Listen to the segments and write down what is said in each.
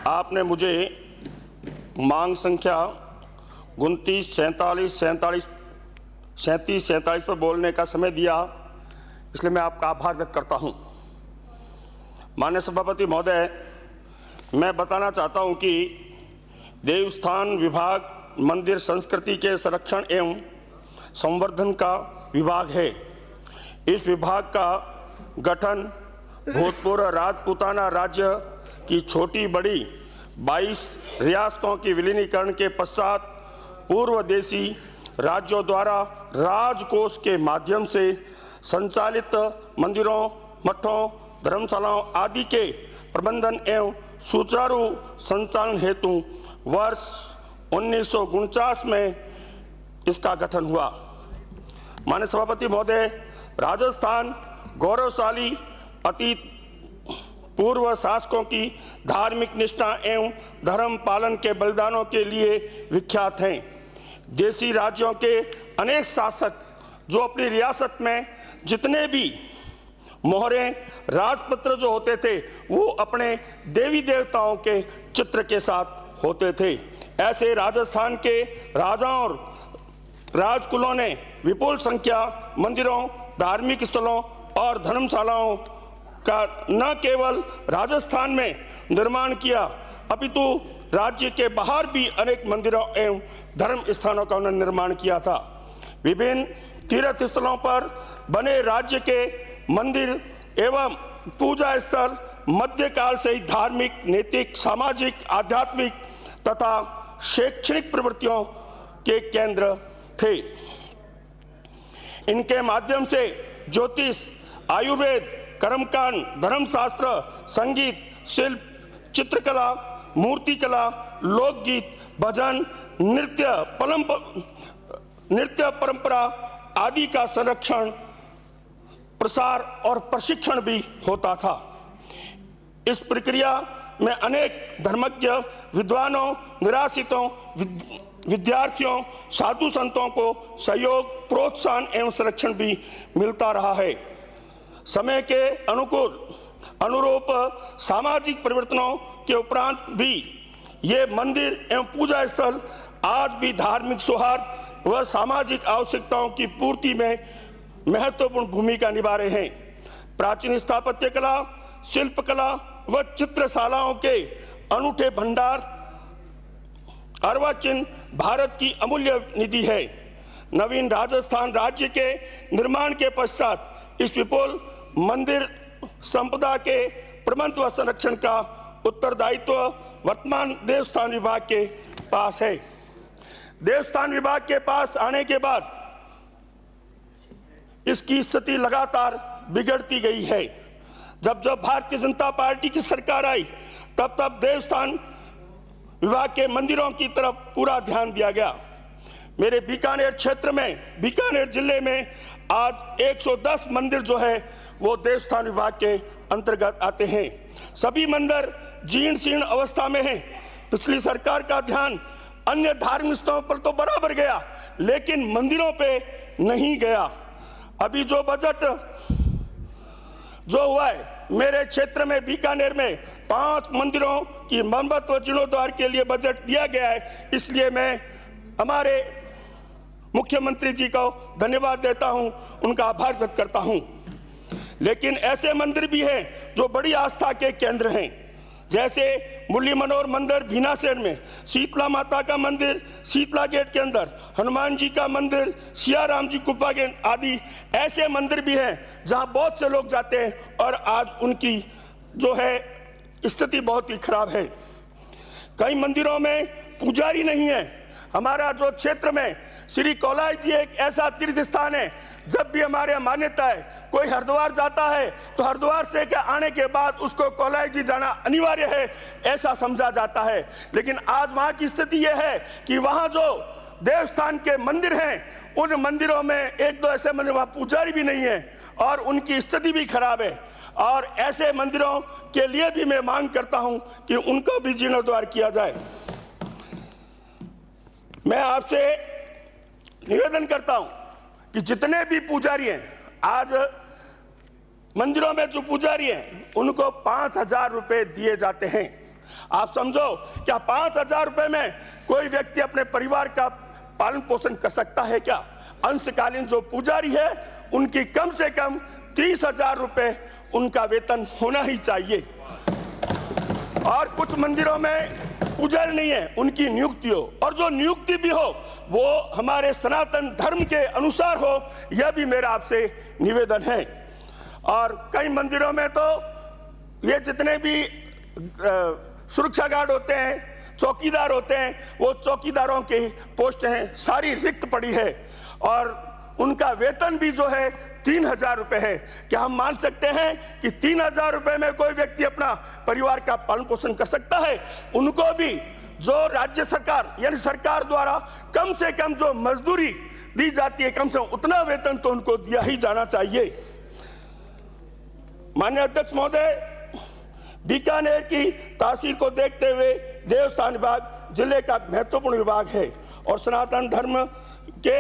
आपने मुझे मांग संख्या 29, 37 पर बोलने का समय दिया, इसलिए मैं आपका आभार व्यक्त करता हूं। माननीय सभापति महोदय, मैं बताना चाहता हूं कि देवस्थान विभाग मंदिर संस्कृति के संरक्षण एवं संवर्धन का विभाग है। इस विभाग का गठन भूतपूर्व राजपूताना राज्य की छोटी बड़ी 22 रियासतों के विलीनीकरण के पश्चात पूर्व देशी राज्यों द्वारा राजकोष के माध्यम से संचालित मंदिरों, मठों, धर्मशालाओं आदि के प्रबंधन एवं सुचारू संचालन हेतु वर्ष 1949 में इसका गठन हुआ। माननीय सभापति महोदय, राजस्थान गौरवशाली अतीत पूर्व शासकों की धार्मिक निष्ठा एवं धर्म पालन के बलिदानों के लिए विख्यात हैं। देशी राज्यों के अनेक शासक जो अपनी रियासत में जितने भी मोहरे राजपत्र जो होते थे वो अपने देवी देवताओं के चित्र के साथ होते थे। ऐसे राजस्थान के राजाओं और राजकुलों ने विपुल संख्या मंदिरों, धार्मिक स्थलों और धर्मशालाओं का न केवल राजस्थान में निर्माण किया अपितु राज्य के बाहर भी अनेक मंदिरों एवं धर्म स्थानों का उन्होंने निर्माण किया था। विभिन्न तीर्थ स्थलों पर बने राज्य के मंदिर एवं पूजा स्थल मध्यकाल से ही धार्मिक, नैतिक, सामाजिक, आध्यात्मिक तथा शैक्षणिक प्रवृत्तियों के केंद्र थे। इनके माध्यम से ज्योतिष, आयुर्वेद, कर्मकांड, धर्मशास्त्र, संगीत, शिल्प, चित्रकला, मूर्तिकला, लोकगीत, भजन, नृत्य परंपरा आदि का संरक्षण, प्रसार और प्रशिक्षण भी होता था। इस प्रक्रिया में अनेक धर्मज्ञ विद्वानों, निराश्रितों, विद्यार्थियों, साधु संतों को सहयोग, प्रोत्साहन एवं संरक्षण भी मिलता रहा है। समय के अनुरूप सामाजिक परिवर्तनों के उपरांत भी ये मंदिर एवं पूजा स्थल आज भी धार्मिक सौहार्द व सामाजिक आवश्यकताओं की पूर्ति में महत्वपूर्ण भूमिका निभा रहे हैं। प्राचीन स्थापत्य कला, शिल्प कला व चित्रशालाओं के अनूठे भंडार अर्वाचीन भारत की अमूल्य निधि है। नवीन राजस्थान राज्य के निर्माण के पश्चात इस विपुल मंदिर संपदा के प्रबंध व संरक्षण का उत्तरदायित्व वर्तमान देवस्थान विभाग के पास है। देवस्थान विभाग के पास आने के बाद इसकी स्थिति लगातार बिगड़ती गई है। जब भारतीय जनता पार्टी की सरकार आई तब देवस्थान विभाग के मंदिरों की तरफ पूरा ध्यान दिया गया। मेरे बीकानेर क्षेत्र में, बीकानेर जिले में आज 110 मंदिर जो है वो देवस्थान विभाग के अंतर्गत आते हैं। सभी मंदिर जीर्ण शीर्ण अवस्था में हैं। पिछली सरकार का ध्यान अन्य धार्मिक स्थलों पर तो बराबर गया लेकिन मंदिरों पे नहीं गया। अभी जो बजट जो हुआ है मेरे क्षेत्र में बीकानेर में 5 मंदिरों की मरम्मत व जीर्णोद्धार के लिए बजट दिया गया है। इसलिए मैं हमारे मुख्यमंत्री जी को धन्यवाद देता हूं, उनका आभार व्यक्त करता हूं। लेकिन ऐसे मंदिर भी हैं जो बड़ी आस्था के केंद्र हैं, जैसे मुरली मनोहर मंदिर भीनाशेर में, शीतला माता का मंदिर शीतला गेट के अंदर, हनुमान जी का मंदिर, सिया राम जी गुफा के आदि ऐसे मंदिर भी हैं जहां बहुत से लोग जाते हैं और आज उनकी जो है स्थिति बहुत ही खराब है। कई मंदिरों में पुजारी नहीं है। हमारा जो क्षेत्र में श्री कौलाई जी एक ऐसा तीर्थ स्थान है, जब भी हमारे मान्यता है कोई हरिद्वार जाता है तो हरिद्वार से के आने के बाद उसको कौलाई जी जाना अनिवार्य है, ऐसा समझा जाता है। लेकिन आज वहाँ की स्थिति यह है कि वहाँ जो देवस्थान के मंदिर हैं उन मंदिरों में 1-2 ऐसे मंदिर वहाँ पुजारी भी नहीं है और उनकी स्थिति भी खराब है। और ऐसे मंदिरों के लिए भी मैं मांग करता हूँ कि उनको भी जीर्णोद्धार किया जाए। मैं आपसे निवेदन करता हूं कि जितने भी पुजारी हैं, आज मंदिरों में जो पुजारी हैं उनको 5,000 रुपए दिए जाते हैं। आप समझो, क्या 5,000 रुपए में कोई व्यक्ति अपने परिवार का पालन पोषण कर सकता है क्या? अंशकालीन जो पुजारी है उनकी कम से कम 30,000 रुपए उनका वेतन होना ही चाहिए। और कुछ मंदिरों में पुजारी नहीं है, उनकी नियुक्ति हो, और जो नियुक्ति भी हो वो हमारे सनातन धर्म के अनुसार हो, यह भी मेरा आपसे निवेदन है। और कई मंदिरों में तो ये जितने भी सुरक्षा गार्ड होते हैं, चौकीदार होते हैं, वो चौकीदारों की पोस्ट हैं सारी रिक्त पड़ी है, और उनका वेतन भी जो है 3,000 रुपए है। क्या हम मान सकते हैं कि 3,000 रुपए में कोई व्यक्ति अपना परिवार का पालन पोषण कर सकता है? उनको भी जो राज्य सरकार यानी सरकार द्वारा कम से कम जो मजदूरी दी जाती है, कम से कम उतना वेतन तो उनको दिया ही जाना चाहिए। माननीय अध्यक्ष महोदय, बीकानेर की तहसील को देखते हुए देवस्थान विभाग जिले का महत्वपूर्ण विभाग है और सनातन धर्म के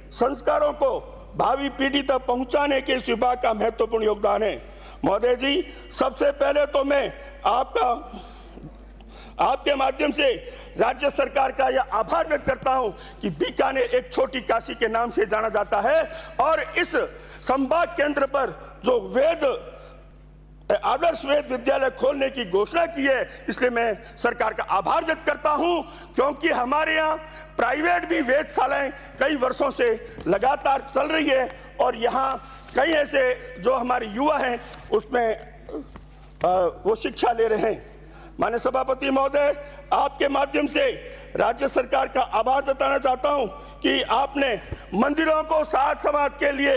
संस्कारों को भावी पीढ़ी तक पहुंचाने के इस विभाग का महत्वपूर्ण योगदान है। महोदय जी, सबसे पहले तो मैं आपके माध्यम से राज्य सरकार का यह आभार व्यक्त करता हूं कि बीकानेर एक छोटी काशी के नाम से जाना जाता है, और इस संभाग केंद्र पर जो आदर्श वेद विद्यालय खोलने की घोषणा की है, इसलिए मैं सरकार का आभार व्यक्त करता हूं, क्योंकि हमारे यहाँ प्राइवेट भी वेदशालाएं कई वर्षों से लगातार चल रही है, और यहाँ कई ऐसे जो हमारे युवा हैं उसमें वो शिक्षा ले रहे हैं। माननीय सभापति महोदय, आपके माध्यम से राज्य सरकार का आभार जताना चाहता हूं कि आपने मंदिरों को साज समाज के लिए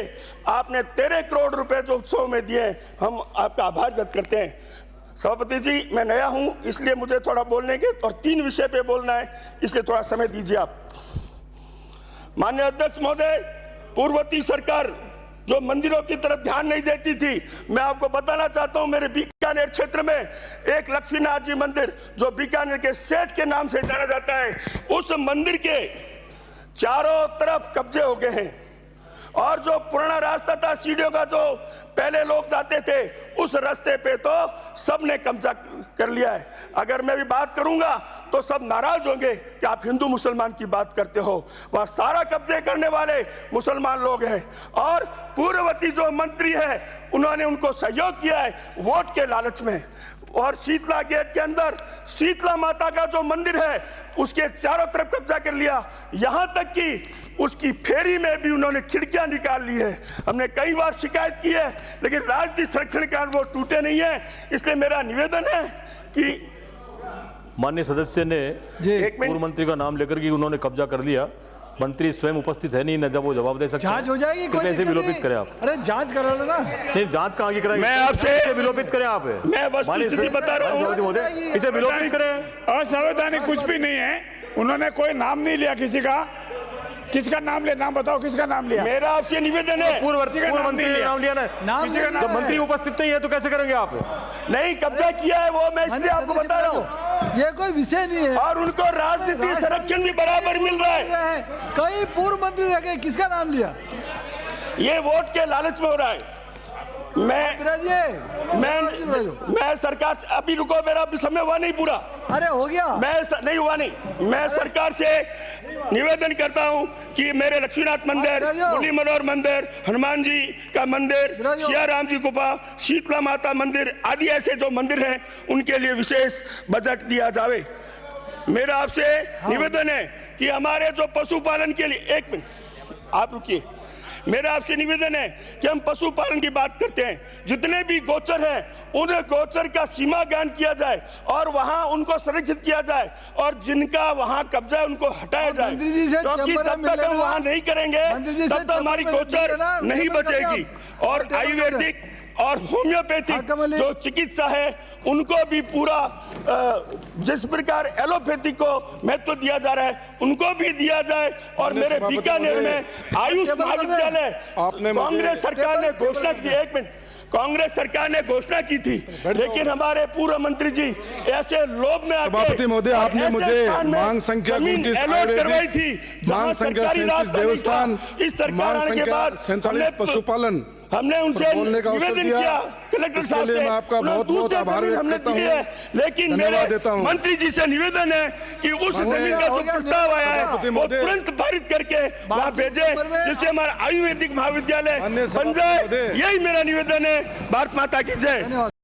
आपने 13 करोड़ रुपए जो उत्सव में दिए, हम आपका आभार व्यक्त करते हैं। सभापति जी, मैं नया हूं इसलिए मुझे थोड़ा बोलने के और 3 विषय पे बोलना है, इसलिए थोड़ा समय दीजिए आप। माननीय अध्यक्ष महोदय, पूर्ववर्ती सरकार जो मंदिरों की तरफ ध्यान नहीं देती थी, मैं आपको बताना चाहता हूं, मेरे बीकानेर क्षेत्र में एक लक्ष्मीनाथ जी मंदिर जो बीकानेर के सेठ के नाम से जाना जाता है, उस मंदिर के चारों तरफ कब्जे हो गए हैं, और जो पुराना रास्ता था सीढ़ियों का, जो पहले लोग जाते थे, उस रास्ते पे तो सबने कब्जा कर लिया है। अगर मैं भी बात करूंगा तो सब नाराज होंगे कि आप हिंदू मुसलमान की बात करते हो, वह सारा कब्जे करने वाले मुसलमान लोग हैं, और पूर्ववर्ती जो मंत्री है उन्होंने उनको सहयोग किया है वोट के लालच में। और शीतला गेट के अंदर शीतला माता का जो मंदिर है उसके चारों तरफ कब्जा कर लिया, यहां तक कि उसकी फेरी में भी उन्होंने खिड़कियां निकाल ली है। हमने कई बार शिकायत की है, लेकिन राजनीतिक संरक्षण के कारण वो टूटे नहीं है। इसलिए मेरा निवेदन है कि माननीय सदस्य ने पूर्व मंत्री का नाम लेकर के उन्होंने कब्जा कर लिया, मंत्री स्वयं उपस्थित है नहीं, न जब वो जवाब दे सकते। जांच हो जाएगी, कोई कैसे विलोपित करें आप? अरे जांच करा लो ना। नहीं, जांच कहाँ की कराएंगे? मैं आपसे विलोपित करें आप? मैं वस्तुस्थिति बता रहा हूँ, इसे विलोपित करें। असंवैधानिक कुछ भी नहीं है, उन्होंने कोई नाम नहीं लिया किसी का। किसका नाम लिया? नाम बताओ, किसका नाम लिया? मेरा आपसे निवेदन है। पूर्व मंत्री ने नाम लिया ना, जब मंत्री उपस्थित नहीं है तो कैसे करेंगे आप? नहीं, कब्जा किया है वो, मैं इसलिए आपको बता रहा हूँ, ये कोई विषय नहीं है, और उनको राजनीतिक संरक्षण भी बराबर मिल रहा है। कई पूर्व मंत्री रह गए, किसका नाम लिया? ये वोट के लालच में हो रहा है। मैं सरकार से, अभी रुको, मेरा अभी समय हुआ नहीं पूरा। अरे हो गया, नहीं हुआ नहीं। मैं सरकार से निवेदन करता हूं कि मेरे लक्ष्मीनाथ मंदिर, मुरली मनोहर मंदिर, हनुमान जी का मंदिर, सिया राम जी गुफा, शीतला माता मंदिर आदि ऐसे जो मंदिर हैं उनके लिए विशेष बजट दिया जावे। मेरा आपसे निवेदन है कि हमारे जो पशुपालन के लिए, 1 मिनट आप रुकिए, मेरा आपसे निवेदन है कि हम पशुपालन की बात करते हैं, जितने भी गोचर हैं उन गोचर का सीमा ज्ञान किया जाए और वहां उनको संरक्षित किया जाए, और जिनका वहां कब्जा है उनको हटाया जाए, क्योंकि जब तक हम वहां नहीं करेंगे तब तक हमारी गोचर नहीं बचेगी। और आयुर्वेदिक और होम्योपैथिक जो चिकित्सा है उनको भी पूरा जिस प्रकार एलोपैथी को महत्व दिया जा रहा है उनको भी दिया जाए। और मेरे बीकानेर में आयुष महाविद्यालय कांग्रेस सरकार ने घोषणा की, 1 मिनट, कांग्रेस सरकार ने घोषणा की थी, लेकिन हमारे पूर्व मंत्री जी ऐसे लोभ में सभापति महोदय, आपने मुझे मांग संख्या 29 अलॉट करवाई थी, मांग संख्या 37 देवस्थान, इस सरकार मांग आने के संख्या बाद 47 पशुपालन हमने उनसे बोलने का अवसर निवेदन दिया। किया कलेक्टर इसके साहब लिए से, मैं आपका उन्होंने बहुत-बहुत दूसरे आभार जमीन व्यक्त हमने करता दी हूं। है, लेकिन धन्यवाद मेरे देता हूं। मंत्री जी से निवेदन है कि उस माननीय जमीन का जो हो गया, प्रस्ताव आया है सभापति वो महोदय। तुरंत पारित करके वहाँ भेजे, नंबर में जिससे हमारा आयुर्वेदिक महाविद्यालय माननीय बन सभापति जाए। महोदय। यही मेरा निवेदन है। भारत माता की जय। धन्यवाद।